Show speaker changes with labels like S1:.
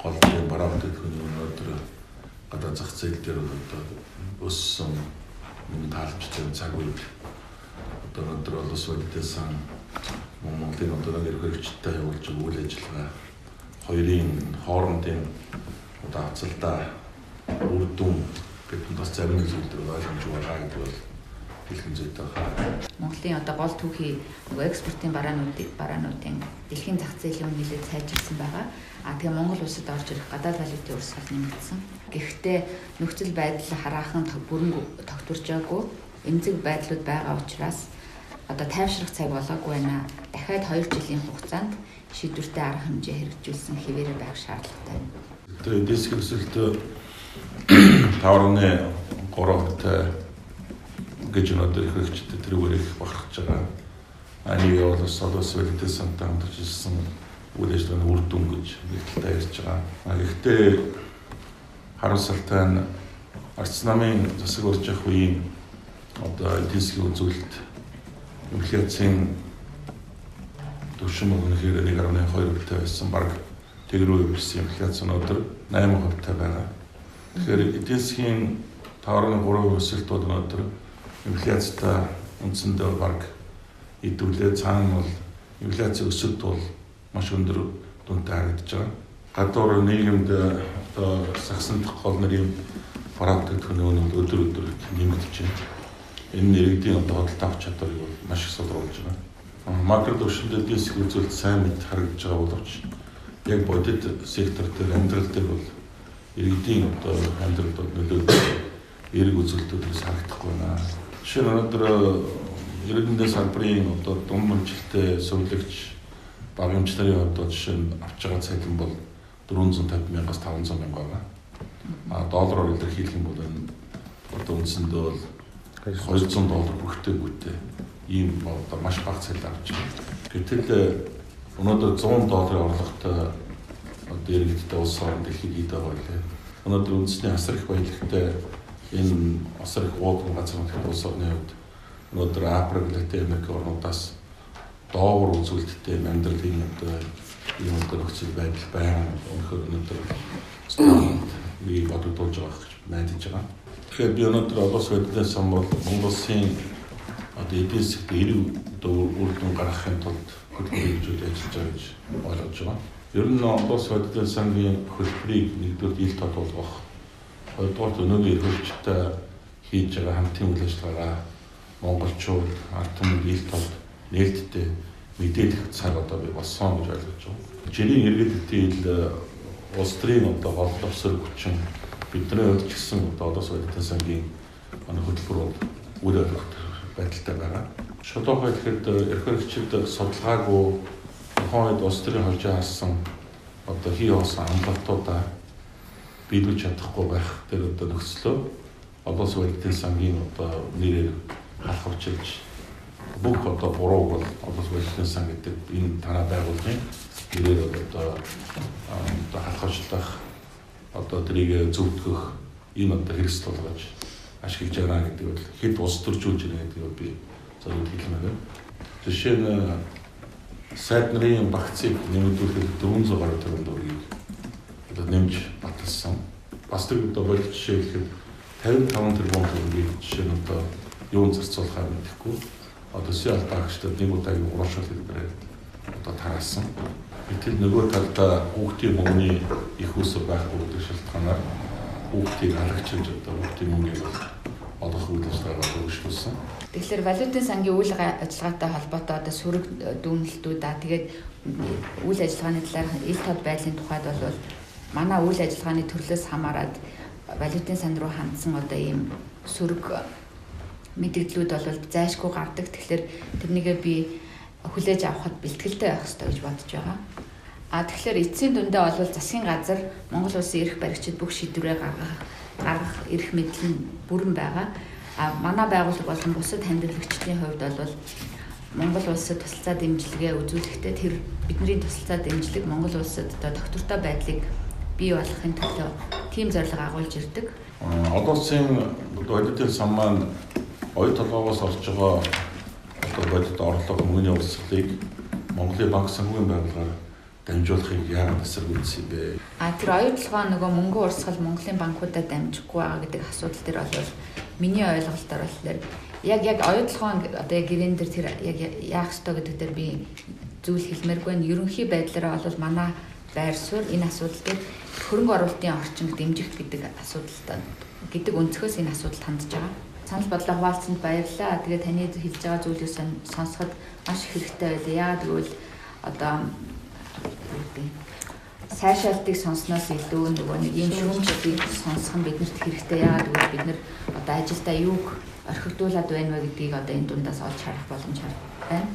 S1: гол бараа бүтээгдэхүүний өнөөдөр гадаа зах зээл дээр одоо өссөн таалбчтай цаг үед өнөөдөр бол ус бодитын сан Монголын одоо нэг хэрэгжтэй явуулж байгаа үйл ажиллагаа хоёрын хоорондын одоо хацалдаа үр дүн гэдэг бас зарим зүйл들 ойлгомж байгаа гэдэг бол хэлхэн зүйтэй байна.
S2: Монголын одоо гол түүхий нөгөө экспортын бараануудын дэлхийн зах зээлийн үнэлээд сайжирсан байгаа. Тэгээ Монгол улсад орж ирэх гадаад валютын урсгал нэмэгдсэн. Гэхдээ нөхцөл байдал хараахан бүрэн тогтворж байгаагүй эмзэг байдлууд байгаа учраас одоо тайвшрах цаг болоогүй байна. Дахиад 2 жилийн хугацаанд шийдвэртэй арга хэмжээ хэрэгжүүлсэн хэвээрээ байх шаардлагатай байна.
S1: Тэгээ диск өсөлтөө таврны 3-т гэж өнөөдөр хэрэгжтэй тэрүүгээр их бахархаж байгаа. Нэг бол солоос валютын сантай хамтарч ирсэн үйл ажиллагааны үр дүн гэж нэгдэлтэй ярьж байгаа. Гэхдээ харамсалтай нь Арц намын засаг орж явах үеийн одоо эдийн засгийн үзүүлэлт инфляцийн түвшин үнэхээр 1.2% байсан баг тэг рүү ирсэн инфляц өнөөдөр 8% байгаа. Тэгэхээр эдийн засгийн 5.3% өсөлт бол өнөөдөр инфляцтай үндсэндээ баг идэвхтэй цаана бол инфляцийн өсөлт бол маш өндөр дүнтэй харагдаж байгаа. Гадуур нийгэмд одоо сагсан гол нэрийн бараа бүтээгдэхүүний үнэ өдөр нэмэгдэж байна. Энэ нэрийн одоо хөдөлთა авч чадварыг бол маш их содруулж байгаа. Макро түвшинд эдийн засгийн үзүүлэлт сайн мэд харагдаж байгаа боловч яг бодит сектор дээр амьдрал дээр бол иргэдийн одоо амьдралд нөлөөлж эерэг үзүүлэлтүүдээс харагдахгүй байна. Жишээ нь өнөөдөр иргэдийн салбарын одоо дунд мөржилтэй сувилагч багамжларын хувьд жишээ нь авч байгаа цалин бол 450,000-аас 500,000 байгаа. Доллараар илэрхийлэх юм бол энэ одоо үндсэндээ бол $200 бүртгүйтэй ийм одоо маш бага цалин авч байгаа. Гэтэл өнөөдөр $100 орлоготой одоо иргэдтэй улс орн дэлхийд хийдэг байлаа. Өнөөдөр үндэсний асар их баялагтай энэ асар их ууган газар нутгийн улс орны хувьд өнөөдөр Африк, Латин Америк орнуудаас доогуур үзүүлэлттэй амьдралын одоо ийм одоо нөхцөл байдал байна. Өнөөдөр би бодогдуулж байгаа гэж найдаж байгаа. Тэгэхээр би өнөөдөр олонс хөдөлгөөний сан бол Монгол Улсын одоо эдийн засгийн эрүү үр дүн гаргахын тулд хөтөлбөр хөгжүүлж ажиллаж байгаа гэж ойлгож байгаа. Ер нь олонс хөдөлгөөний сангийн хөтөлбөрийг нэгдүгээр ил тод болгох, хоёрдугаар өнөөгийн эрхлэгчтэй хийж байгаа хамтын үйл ажиллагаагаа монголчууд ард түмэнд ил тод нээлттэй мэдээлэх цаг одоо би болсон гэж ойлгож байгаа. Жирийн иргэдийн улс төрийн одоо гол төвсөр хүчин бидний хувьд ч гэсэн одоо солиотой сангийн хөтөлбөр бол үйл ажиллагаа байдалтай байгаа. Шодоохой ихэд эрхлэгчид судалгаагүй тухайн үед улс төрийн хожоо хаасан одоо хий хоосон амлалтуудаа биелүүлж чадахгүй байх тэр одоо нөхцлөө олон солиотой сангийн одоо нэрээр халахвчилж бүх одоо бурууг бол олон солиотой сан гэдэг энэ танаа байгуулгын нэрээр одоо халахвчлах одоо тэрийг зөвтгөх энэ одоо хэрэгсэл болгож ашиглаж байгаа гэдэг бол хэд улс төржүүлж байгаа гэдэг би зөвхөн хэлмээр. Жишээ нь сайд нарын багцыг нэмэгдүүлэхэд 400 гаруй төгрөгийг одоо нэмж баталсан. Бас тэр одоо бодит жишээ гэхэд 55 тэрбум төгрөгийг жишээ нь одоо юунд зарцуулахаар мэдэхгүй. Одоо сая багчдад нэг удаагийн урамшуул хэлбэрээр одоо тараасан. Гэтэл нөгөө талдаа хүүхдийн мөнгөний их уср байхгүй гэдэг шалтгаанаар хүүхдийг халагчилж одоо хүүхдийн мөнгөийг олох үйл ажиллагаагаа хөгжүүлсэн.
S2: Тэгэхээр валютын сангийн үйл ажиллагаатай холбоотой одоо сөрөг дүүнэлтүүд тэгээд үйл ажиллагааны талаар ил тод байдлын тухайд бол манай үйл ажиллагааны төрлөөс хамаарат валютын сан руу хандсан одоо ийм сөрөг мэдээллүүд бол зайшгүй гардаг. Тэгэхээр тэрнийгээ би хүлээж авахд бэлтгэлтэй байх хэрэгтэй гэж бодож байгаа. Тэгэхээр эцсийн дүндээ бол засгийн газар Монгол улсын эрх баригчид бүх шийдвэрээ гаргах эрх мэдэл нь бүрэн байгаа. Манай байгууллага болон бусад хамтлагчдын хувьд бол Монгол улсад тусалцаа дэмжлэгээ үзүүлэхдээ тэр бидний тусалцаа дэмжлэг Монгол улсад одоо тогтвортой байдлыг бий болгохын төлөө тийм зорилго агуулж ирдэг.
S1: Одоо улсын бодитын сан маань оюу толгоогоос орж байгаа одоо бодит орлого мөнгөний урсгалыг Монголын банк санхүүгийн байгууллагаар дамжуулахыг яагаад эсэргүүцсэн бэ?
S2: Тэр оюутлогоо нөгөө мөнгө урсгал Монголын банкудад дамжихгүй байгаа гэдэг асуудал дээр бол миний ойлголтоор болохоор яг оюутлогоо одоо яг гэрэн дээр тэр яг яах ёстой гэдэг дээр би зүйл хэлмээргүй нь ерөнхий байдлаараа бол манай байр суурь энэ асуудал дээр хөрөнгө оруулалтын орчинг дэмжих гэдэг асуудалтай гэдэг өнцгөөс энэ асуудалд хандж байгаа. Санал бодлоо хуваалцсанд баярлалаа. Тэгээд таны хэлж байгаа зүйлийг сонсоход маш их хэрэгтэй байлаа. Яагаад гэвэл одоо сайшаалтыг сонсноос илүү нөгөө нэг ийм шүүмжлэлийг сонсох нь биднэрт хэрэгтэй. Яагаад гэвэл бид нар одоо ажилдаа юуг орхигдуулаад байна вэ гэдгийг одоо энэ дундаас олж харах боломж байна.